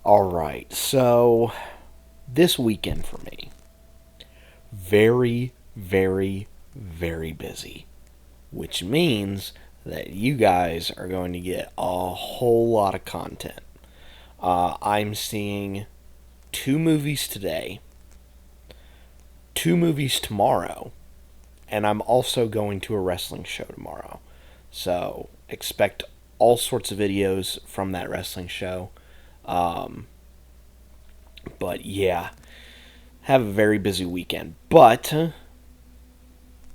Alright, so this weekend for me, very, very, very busy. Which means that you guys are going to get a whole lot of content. I'm seeing two movies today, two movies tomorrow, and I'm also going to a wrestling show tomorrow. So expect all sorts of videos from that wrestling show. Um, but yeah, have a very busy weekend. But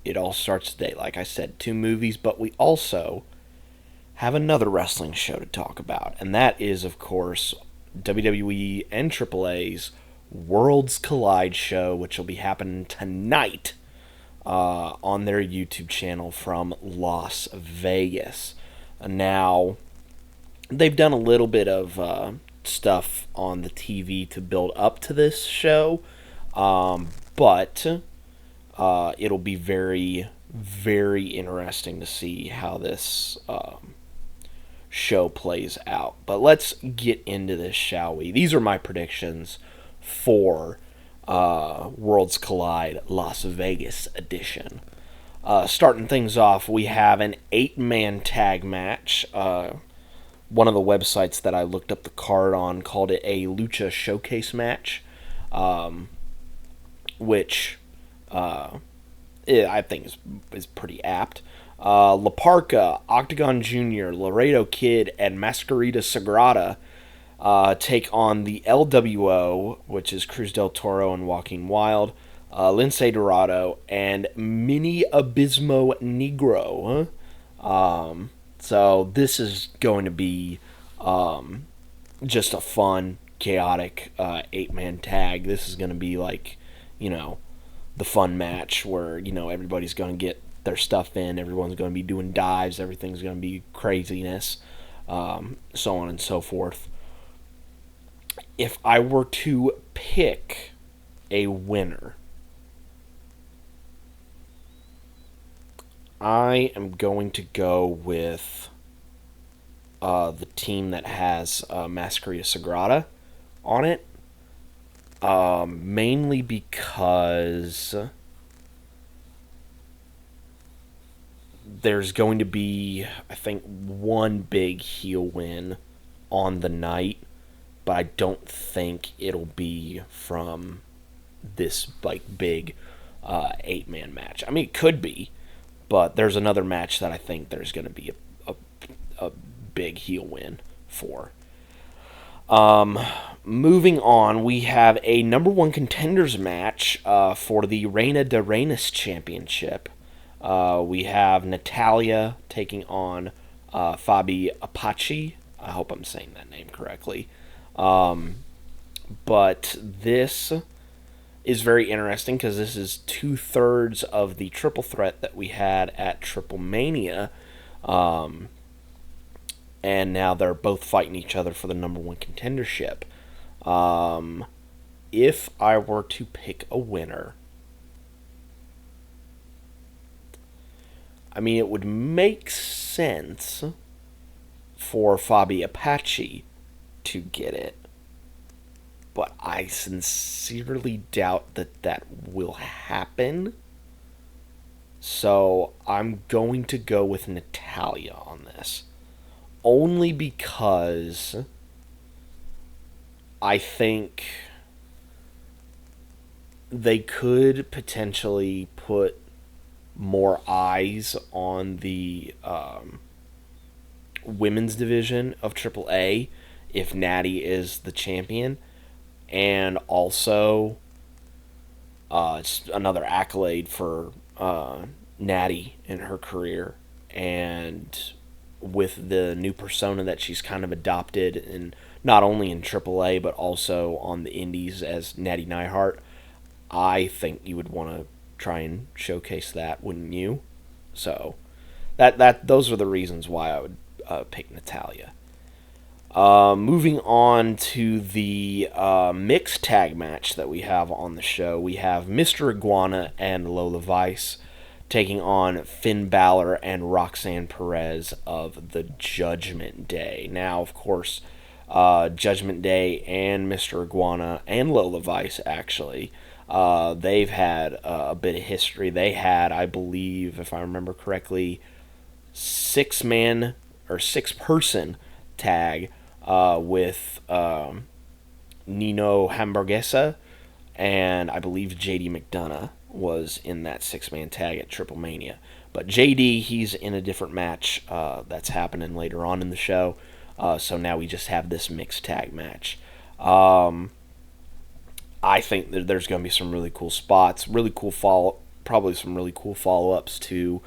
it all starts today. Like I said, two movies, but we also have another wrestling show to talk about. And that is, of course, WWE and AAA's Worlds Collide show, which will be happening tonight on their YouTube channel from Las Vegas. Now, they've done a little bit of stuff on the TV to build up to this show, but it'll be very, very interesting to see how this show plays out. But let's get into this, shall we? These are my predictions for Worlds Collide Las Vegas edition. Starting things off, we have an 8-man tag match. One of the websites that I looked up the card on called it a Lucha Showcase match, which I think is pretty apt. La Parca, Octagon Jr., Laredo Kid, and Mascarita Sagrada take on the LWO, which is Cruz del Toro and Joaquin Wild, Lince Dorado, and Mini Abismo Negro. So this is going to be just a fun, chaotic 8-man tag. This is going to be like, the fun match where, everybody's going to get their stuff in, everyone's going to be doing dives, everything's going to be craziness, so on and so forth. If I were to pick a winner, I am going to go with the team that has Mascarita Sagrada on it. Mainly because there's going to be, I think, one big heel win on the night, but I don't think it'll be from this big 8-man match. I mean, it could be, but there's another match that I think there's going to be a big heel win for. Moving on, we have a number one contenders match for the Reina de Reinas Championship. We have Natalya taking on Fabi Apache. I hope I'm saying that name correctly. But this is very interesting because this is 2/3 of the triple threat that we had at Triple Mania. And now they're both fighting each other for the number one contendership. If I were to pick a winner, I mean, it would make sense for Fabi Apache to get it, but I sincerely doubt that will happen. So I'm going to go with Natalya on this. Only because I think they could potentially put more eyes on the women's division of AAA if Natty is the champion. And also, it's another accolade for Natty in her career. And with the new persona that she's kind of adopted, and not only in AAA but also on the indies as Natty Neihart, I think you would want to try and showcase that, wouldn't you? So those are the reasons why I would pick Natalya. Moving on to the mixed tag match that we have on the show, we have Mr. Iguana and Lola Vice taking on Finn Balor and Roxanne Perez of the Judgment Day. Now, of course, Judgment Day and Mr. Iguana and Lola Vice, actually. They've had a bit of history. They had, I believe, if I remember correctly, 6-man or 6-person tag with Nino Hamburguesa, and I believe JD McDonough was in that 6-man tag at Triple Mania. But JD, he's in a different match that's happening later on in the show. So now we just have this mixed tag match. I think that there's going to be some really cool spots, probably some really cool follow-ups to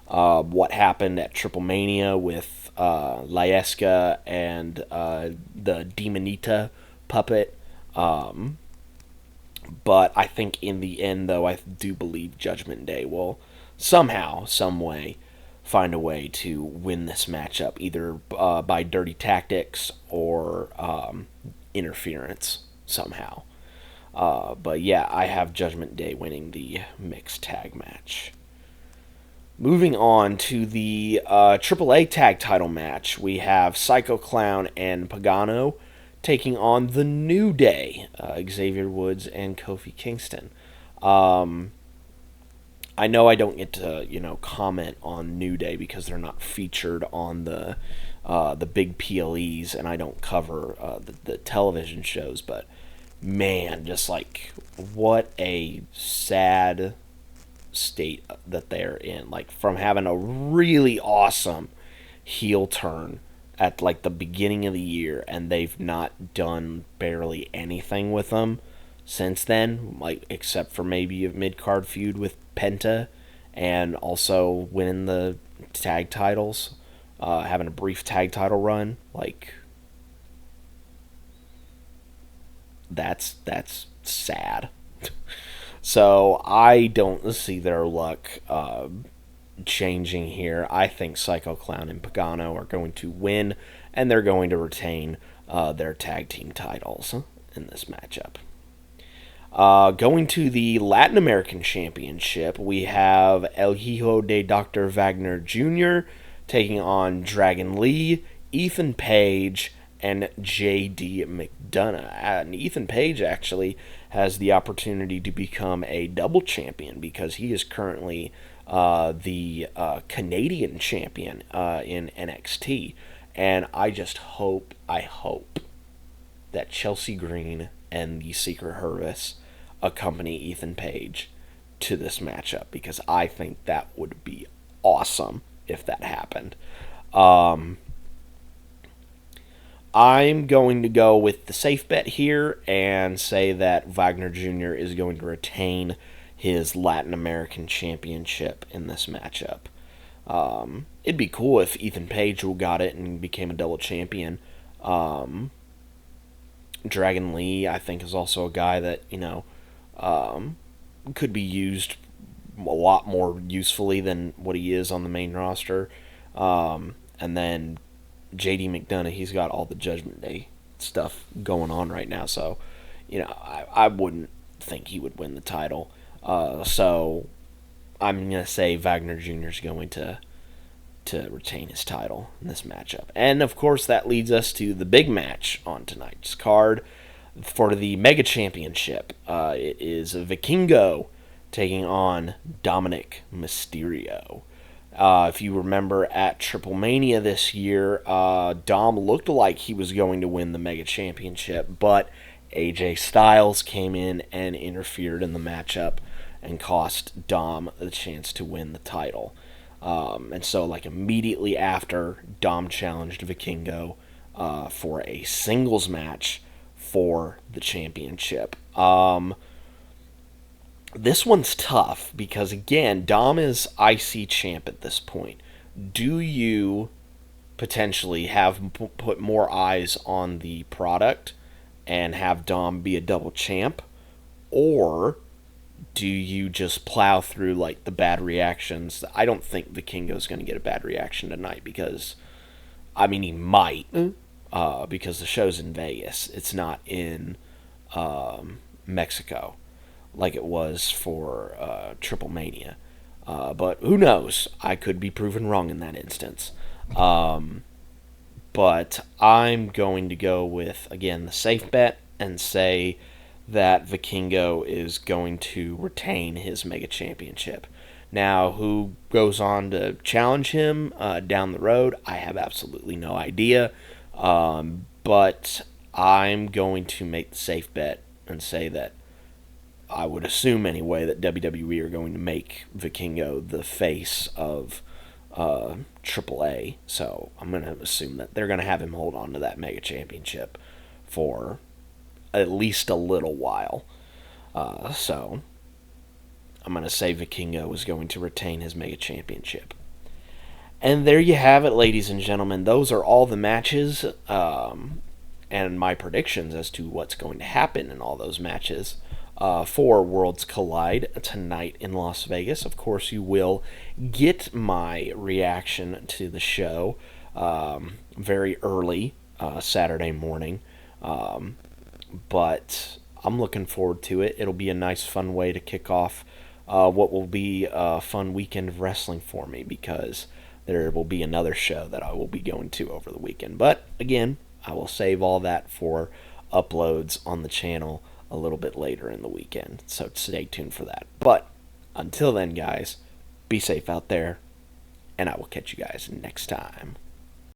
what happened at Triple Mania with Laeska and the Demonita puppet. But I think in the end, though, I do believe Judgment Day will somehow, some way, find a way to win this matchup, either by dirty tactics or interference somehow. But yeah, I have Judgment Day winning the mixed tag match. Moving on to the AAA tag title match, we have psychoclown and Pagano taking on the New Day, Xavier Woods and Kofi Kingston. I know I don't get to comment on New Day because they're not featured on the big PLEs, and I don't cover the television shows. But man, just like what a sad state that they're in. Like, from having a really awesome heel turn at like the beginning of the year, and they've not done barely anything with them since then, like except for maybe a mid-card feud with Penta, and also winning the tag titles, having a brief tag title run. Like, that's sad. So I don't see their luck changing here. I think psychoclown and Pagano are going to win, and they're going to retain their tag team titles in this matchup. Going to the Latin American Championship, we have El Hijo de Dr. Wagner Jr. taking on dragonlee, Ethan Page, and J.D. McDonough. And Ethan Page actually has the opportunity to become a double champion because he is currently the Canadian champion in NXT. And I hope that Chelsea Green and the Secret Service accompany Ethan Page to this matchup, because I think that would be awesome if that happened. I'm going to go with the safe bet here and say that Wagner Jr. is going to retain his Latin American Championship in this matchup. It'd be cool if Ethan Page got it and became a double champion. dragonlee, I think, is also a guy that, could be used a lot more usefully than what he is on the main roster. And then JD McDonough, he's got all the Judgment Day stuff going on right now, so I wouldn't think he would win the title. So I'm gonna say Wagner Jr. is going to retain his title in this matchup. And of course, that leads us to the big match on tonight's card for the Mega Championship. It is Vikingo taking on Dominic Mysterio. If you remember, at Triple Mania this year, Dom looked like he was going to win the Mega Championship, but AJ Styles came in and interfered in the matchup and cost Dom the chance to win the title. And so, immediately after, Dom challenged Vikingo for a singles match for the championship. This one's tough because, again, Dom is IC champ at this point. Do you potentially have put more eyes on the product and have Dom be a double champ? Or do you just plow through the bad reactions? I don't think Vikingo's going to get a bad reaction tonight because, he might, because the show's in Vegas. It's not in Mexico like it was for Triple Mania. But who knows? I could be proven wrong in that instance. But I'm going to go with, again, the safe bet and say that Vikingo is going to retain his Mega Championship. Now, who goes on to challenge him down the road, I have absolutely no idea. But I'm going to make the safe bet and say that I would assume anyway that WWE are going to make Vikingo the face of AAA. So I'm going to assume that they're going to have him hold on to that Mega Championship for at least a little while. So I'm going to say Vikingo is going to retain his Mega Championship. And there you have it, ladies and gentlemen. Those are all the matches and my predictions as to what's going to happen in all those matches for Worlds Collide tonight in Las Vegas. Of course, you will get my reaction to the show very early Saturday morning. But I'm looking forward to it. It'll be a nice, fun way to kick off what will be a fun weekend of wrestling for me, because there will be another show that I will be going to over the weekend. But again, I will save all that for uploads on the channel a little bit later in the weekend. So stay tuned for that. But until then, guys, be safe out there, and I will catch you guys next time.